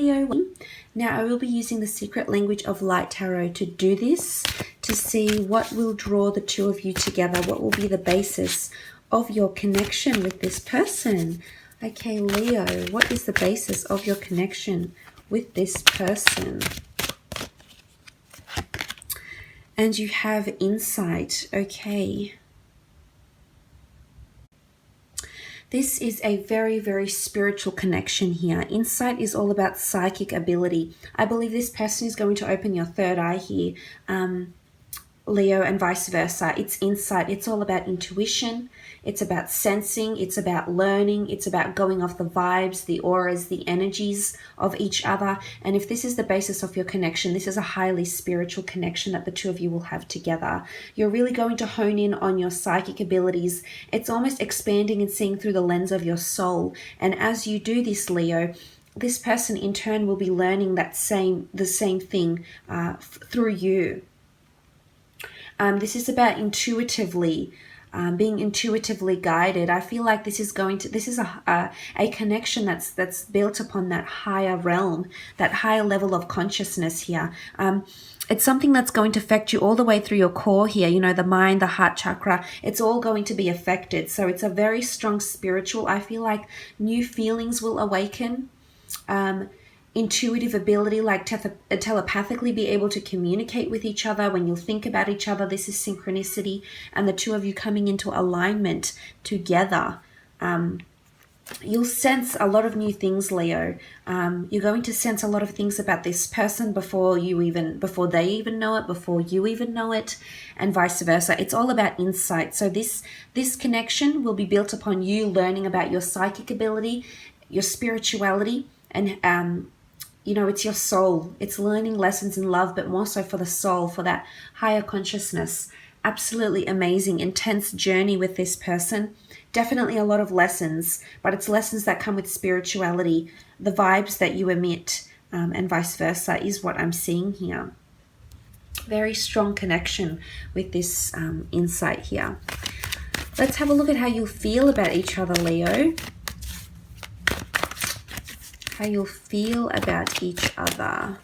Leo. Now I will be using the Secret Language of Light Tarot to do this, to see what will draw the two of you together, what will be the basis of your connection with this person. Okay, Leo, what is the basis of your connection with this person? And you have insight. Okay. This is a very, very spiritual connection here. Insight is all about psychic ability. I believe this person is going to open your third eye here, Leo, and vice versa. It's insight. It's all about intuition. It's about sensing. It's about learning. It's about going off the vibes, the auras, the energies of each other. And if this is the basis of your connection, this is a highly spiritual connection that the two of you will have together. You're really going to hone in on your psychic abilities. It's almost expanding and seeing through the lens of your soul. And as you do this, Leo, this person in turn will be learning the same thing through you. This is about being intuitively guided. I feel like this is a connection that's built upon that higher realm, that higher level of consciousness here. It's something that's going to affect you all the way through your core here, you know, the mind, the heart chakra. It's all going to be affected. So it's a very strong spiritual. I feel like new feelings will awaken. Intuitive ability, like telepathically be able to communicate with each other. When you'll think about each other, this is synchronicity, and the two of you coming into alignment together. You'll sense a lot of new things, Leo. You're going to sense a lot of things about this person before they even know it, before you even know it, and vice versa. It's all about insight. So this connection will be built upon you learning about your psychic ability, your spirituality, and you know, it's your soul. It's learning lessons in love, but more so for the soul, for that higher consciousness. Absolutely amazing, intense journey with this person. Definitely a lot of lessons, but it's lessons that come with spirituality. The vibes that you emit, and vice versa, is what I'm seeing here. Very strong connection with this insight here. Let's have a look at how you feel about each other, Leo. How you'll feel about each other.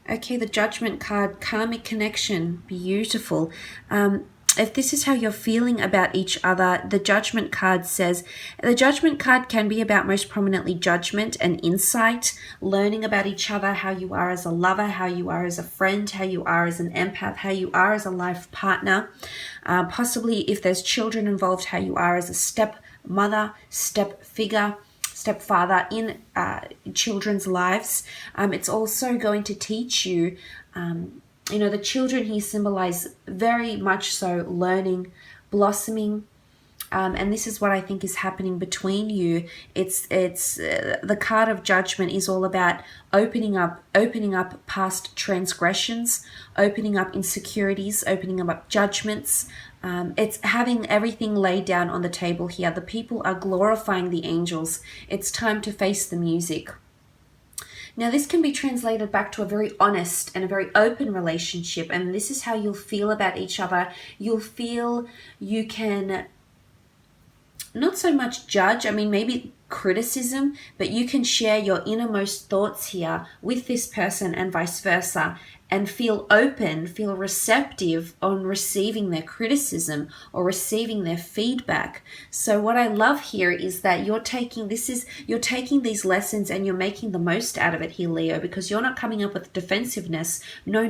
Okay, the Judgment card, karmic connection, beautiful. If this is how you're feeling about each other, the Judgment card says, the Judgment card can be about most prominently judgment and insight, learning about each other, how you are as a lover, how you are as a friend, how you are as an empath, how you are as a life partner, possibly if there's children involved, how you are as a stepmother, stepfather in children's lives. It's also going to teach you, you know, the children here symbolize very much so learning, blossoming, and this is what I think is happening between you. It's the card of Judgment is all about opening up past transgressions, opening up insecurities, opening up judgments. It's having everything laid down on the table here. The people are glorifying the angels. It's time to face the music. Now, this can be translated back to a very honest and a very open relationship, and this is how you'll feel about each other. You'll feel you can not so much judge, I mean, maybe criticism, but you can share your innermost thoughts here with this person and vice versa, and feel open, feel receptive on receiving their criticism or receiving their feedback. So what I love here is that you're taking these lessons and you're making the most out of it here, Leo, because you're not coming up with defensiveness. No.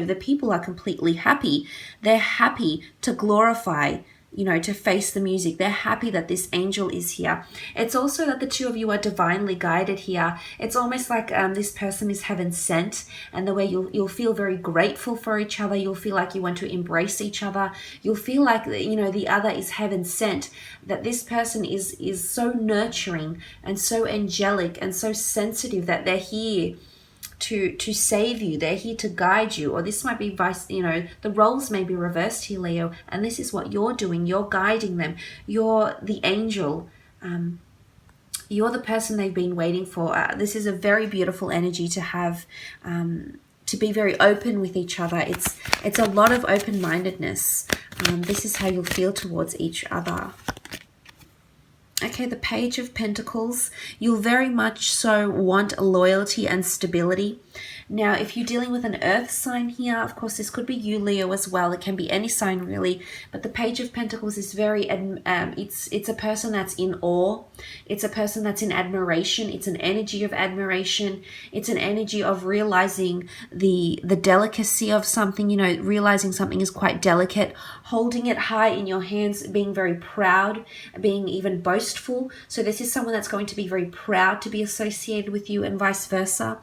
The people are completely happy. They're happy to glorify, you know, to face the music. They're happy that this angel is here. It's also that the two of you are divinely guided here. It's almost like this person is heaven sent, and the way you'll feel very grateful for each other. You'll feel like you want to embrace each other. You'll feel like, you know, the other is heaven sent, that this person is so nurturing and so angelic and so sensitive that they're here to save you. They're here to guide you. Or this might be the roles may be reversed here, Leo, and this is what you're doing. You're guiding them. You're the angel. You're the person they've been waiting for. This is a very beautiful energy to have, to be very open with each other. It's a lot of open-mindedness. This is how you'll feel towards each other. Okay, the Page of Pentacles. You'll very much so want loyalty and stability. Now, if you're dealing with an earth sign here, of course, this could be you, Leo, as well. It can be any sign, really. But the Page of Pentacles is very, it's a person that's in awe. It's a person that's in admiration. It's an energy of admiration. It's an energy of realizing the delicacy of something, you know, realizing something is quite delicate, holding it high in your hands, being very proud, being even boastful. So this is someone that's going to be very proud to be associated with you, and vice versa.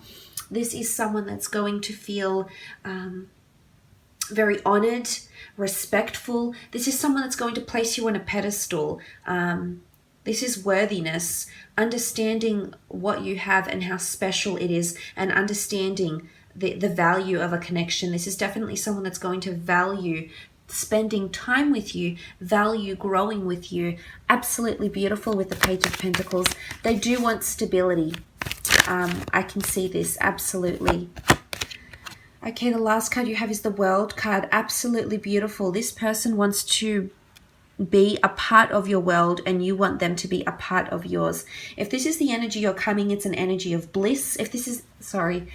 This is someone that's going to feel very honored, respectful. This is someone that's going to place you on a pedestal. This is worthiness, understanding what you have and how special it is, and understanding the value of a connection. This is definitely someone that's going to value spending time with you, value growing with you. Absolutely beautiful with the Page of Pentacles. They do want stability. I can see this, absolutely. Okay, the last card you have is the World card. Absolutely beautiful. This person wants to be a part of your world, and you want them to be a part of yours. If this is the energy you're coming, it's an energy of bliss. If this is, sorry,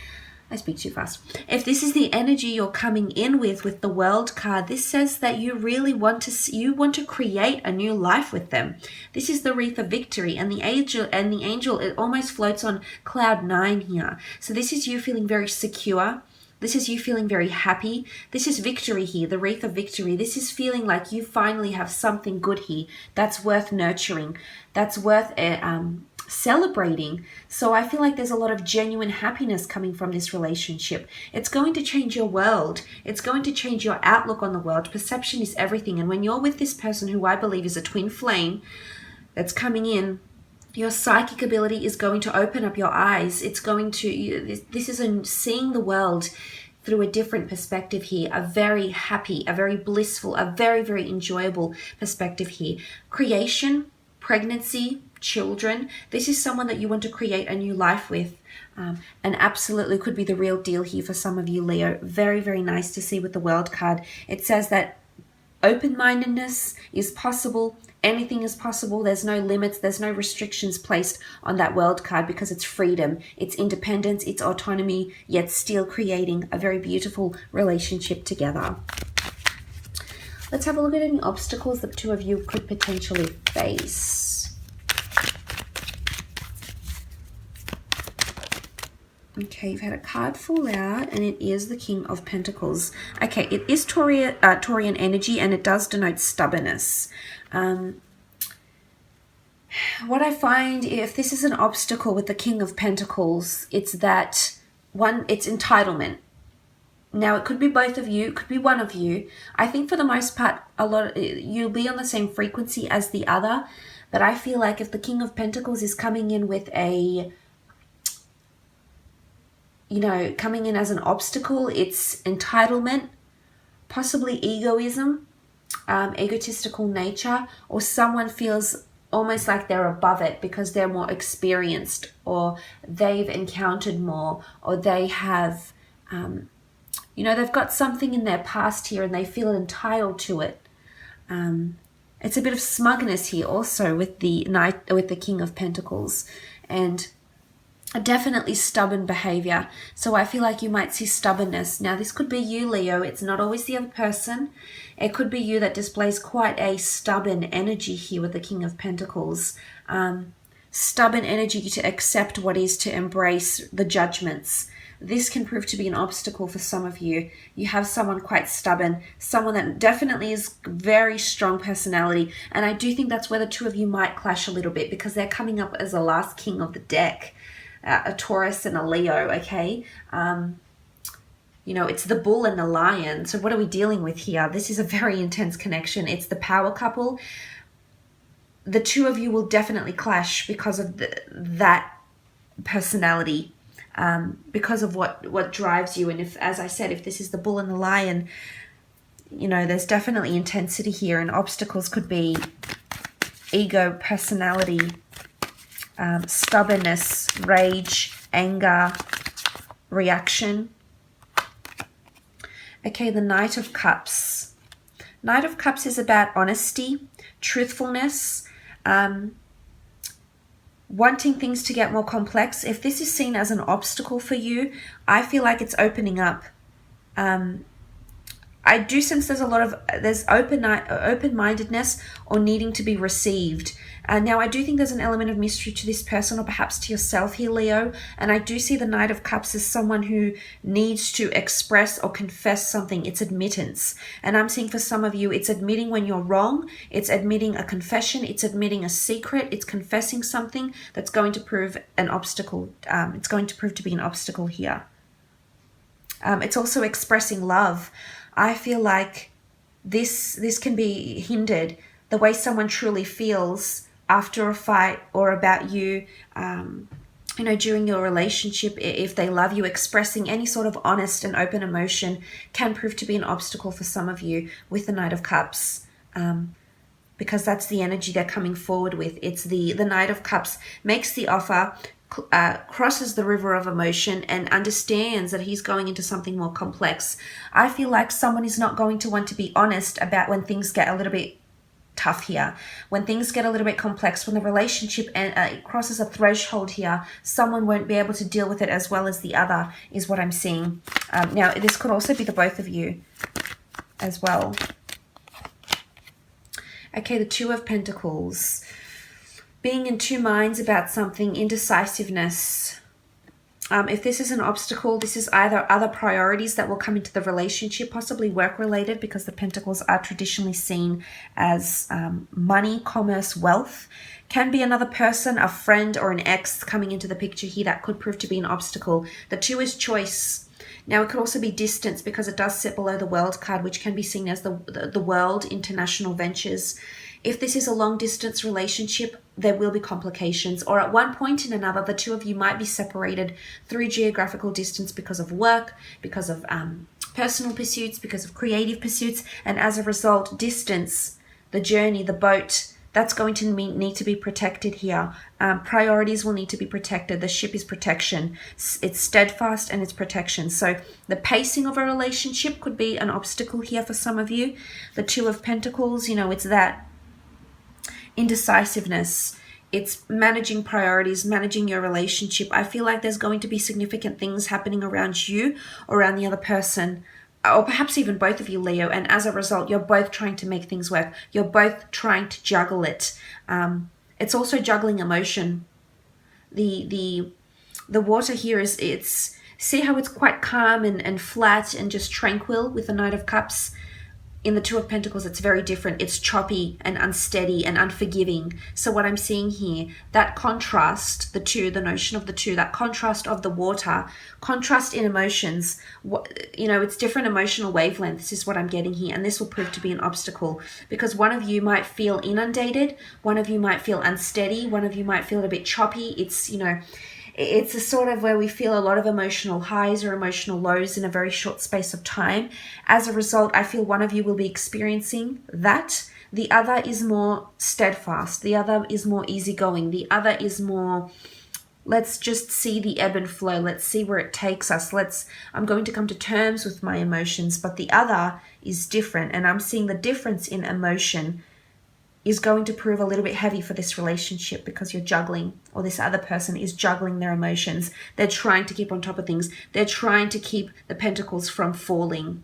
I speak too fast. If this is the energy you're coming in with the World card, this says that you really want to create a new life with them. This is the wreath of victory, and the angel, it almost floats on cloud 9 here. So this is you feeling very secure. This is you feeling very happy. This is victory here, the wreath of victory. This is feeling like you finally have something good here that's worth nurturing, that's worth celebrating. So I feel like there's a lot of genuine happiness coming from this relationship. It's going to change your world. It's going to change your outlook on the world. Perception is everything. And when you're with this person, who I believe is a twin flame that's coming in, your psychic ability is going to open up your eyes. It's going to, this is seeing the world through a different perspective here, a very happy, a very blissful, a very, very enjoyable perspective here. Creation, pregnancy, children. This is someone that you want to create a new life with, and absolutely could be the real deal here for some of you, Leo. Very, very nice to see with the World card. It says that open-mindedness is possible. Anything is possible. There's no limits. There's no restrictions placed on that World card, because it's freedom, it's independence, it's autonomy, yet still creating a very beautiful relationship together. Let's have a look at any obstacles the two of you could potentially face. Okay, you've had a card fall out, and it is the King of Pentacles. Okay, it is Taurian energy, and it does denote stubbornness. What I find, if this is an obstacle with the King of Pentacles, it's that it's entitlement. Now, it could be both of you, it could be one of you. I think for the most part, you'll be on the same frequency as the other, but I feel like if the King of Pentacles is coming in with coming in as an obstacle, it's entitlement, possibly egoism, egotistical nature, or someone feels almost like they're above it because they're more experienced, or they've encountered more, or they have, they've got something in their past here and they feel entitled to it. It's a bit of smugness here also with the King of Pentacles, and definitely stubborn behavior. So I feel like you might see stubbornness. Now, this could be you, Leo. It's not always the other person. It could be you that displays quite a stubborn energy here with the King of Pentacles. Stubborn energy to accept what is, to embrace the judgments. This can prove to be an obstacle for some of you. You have someone quite stubborn, someone that definitely is very strong personality. And I do think that's where the two of you might clash a little bit, because they're coming up as the last king of the deck. A Taurus and a Leo, okay? It's the bull and the lion. So what are we dealing with here? This is a very intense connection. It's the power couple. The two of you will definitely clash because of that personality, because of what drives you. And if, as I said, if this is the bull and the lion, there's definitely intensity here, and obstacles could be ego, personality, stubbornness, rage, anger, reaction. Okay, the Knight of Cups. Knight of Cups is about honesty, truthfulness. wanting things to get more complex. If this is seen as an obstacle for you, I feel like it's opening up. I do sense there's open-mindedness or needing to be received. Now, I do think there's an element of mystery to this person, or perhaps to yourself here, Leo. And I do see the Knight of Cups as someone who needs to express or confess something. It's admittance. And I'm seeing for some of you, it's admitting when you're wrong. It's admitting a confession. It's admitting a secret. It's confessing something that's going to prove an obstacle. It's going to prove to be an obstacle here. It's also expressing love. I feel like this can be hindered. The way someone truly feels after a fight or about you, during your relationship, if they love you, expressing any sort of honest and open emotion can prove to be an obstacle for some of you with the Knight of Cups. Because that's the energy they're coming forward with. It's the Knight of Cups makes the offer, crosses the river of emotion, and understands that he's going into something more complex. I feel like someone is not going to want to be honest about when things get a little bit tough here. When things get a little bit complex, when the relationship crosses a threshold here, someone won't be able to deal with it as well as the other, is what I'm seeing. Now, this could also be the both of you as well. Okay, the Two of Pentacles. Being in two minds about something, indecisiveness. If this is an obstacle, this is either other priorities that will come into the relationship, possibly work-related, because the Pentacles are traditionally seen as money, commerce, wealth. Can be another person, a friend, or an ex coming into the picture here that could prove to be an obstacle. The Two is choice. Now, it could also be distance, because it does sit below the World card, which can be seen as the world, international ventures. If this is a long-distance relationship, there will be complications, or at one point in another, the two of you might be separated through geographical distance because of work, because of personal pursuits, because of creative pursuits, and as a result, distance, the journey, the boat, that's going to need to be protected here. Priorities will need to be protected. The ship is protection. It's steadfast and it's protection. So the pacing of a relationship could be an obstacle here for some of you. The Two of Pentacles, it's that indecisiveness. It's managing priorities, managing your relationship. I feel like there's going to be significant things happening around you, around the other person, or perhaps even both of you, Leo, and as a result, you're both trying to make things work. You're both trying to juggle it. It's also juggling emotion. The water here is, see how it's quite calm and flat and just tranquil with the Knight of Cups? In the Two of Pentacles, it's very different. It's choppy and unsteady and unforgiving. So what I'm seeing here, that contrast, the notion of the two, that contrast of the water, contrast in emotions, it's different emotional wavelengths is what I'm getting here. And this will prove to be an obstacle because one of you might feel inundated. One of you might feel unsteady. One of you might feel a bit choppy. It's a sort of where we feel a lot of emotional highs or emotional lows in a very short space of time. As a result, I feel one of you will be experiencing that. The other is more steadfast. The other is more easygoing. The other is more, let's just see the ebb and flow. Let's see where it takes us. I'm going to come to terms with my emotions, but the other is different. And I'm seeing the difference in emotion is going to prove a little bit heavy for this relationship because you're juggling, or this other person is juggling their emotions. They're trying to keep on top of things. They're trying to keep the Pentacles from falling.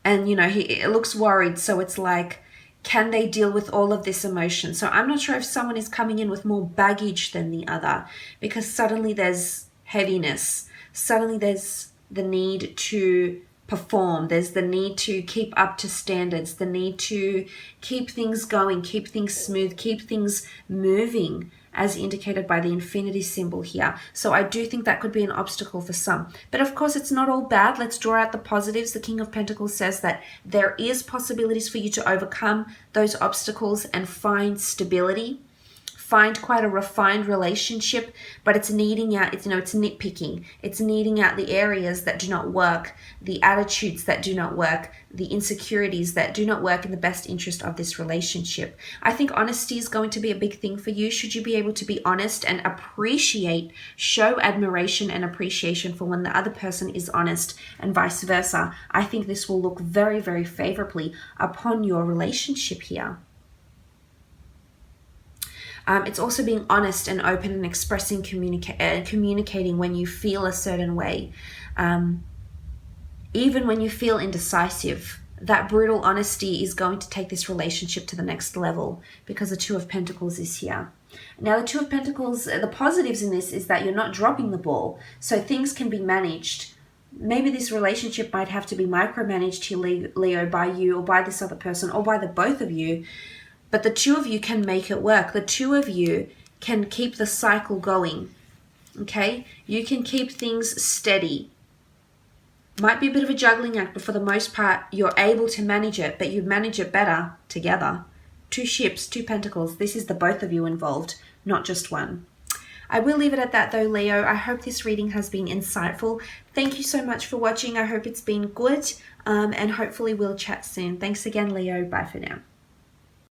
And, he looks worried. So it's like, can they deal with all of this emotion? So I'm not sure if someone is coming in with more baggage than the other because suddenly there's heaviness. Suddenly there's the need to perform. There's the need to keep up to standards, the need to keep things going, keep things smooth, keep things moving, as indicated by the infinity symbol here. So I do think that could be an obstacle for some. But of course, it's not all bad. Let's draw out the positives. The King of Pentacles says that there is possibilities for you to overcome those obstacles and find stability. Find quite a refined relationship, but it's needing out, it's nitpicking. It's needing out the areas that do not work, the attitudes that do not work, the insecurities that do not work in the best interest of this relationship. I think honesty is going to be a big thing for you. Should you be able to be honest and show admiration and appreciation for when the other person is honest and vice versa, I think this will look very, very favorably upon your relationship here. It's also being honest and open and expressing, communicating when you feel a certain way. Even when you feel indecisive, that brutal honesty is going to take this relationship to the next level, because the Two of Pentacles is here. Now, the Two of Pentacles, the positives in this is that you're not dropping the ball, so things can be managed. Maybe this relationship might have to be micromanaged here, Leo, by you or by this other person or by the both of you, but the two of you can make it work. The two of you can keep the cycle going, okay? You can keep things steady. Might be a bit of a juggling act, but for the most part, you're able to manage it, but you manage it better together. Two ships, two pentacles. This is the both of you involved, not just one. I will leave it at that though, Leo. I hope this reading has been insightful. Thank you so much for watching. I hope it's been good, and hopefully we'll chat soon. Thanks again, Leo. Bye for now.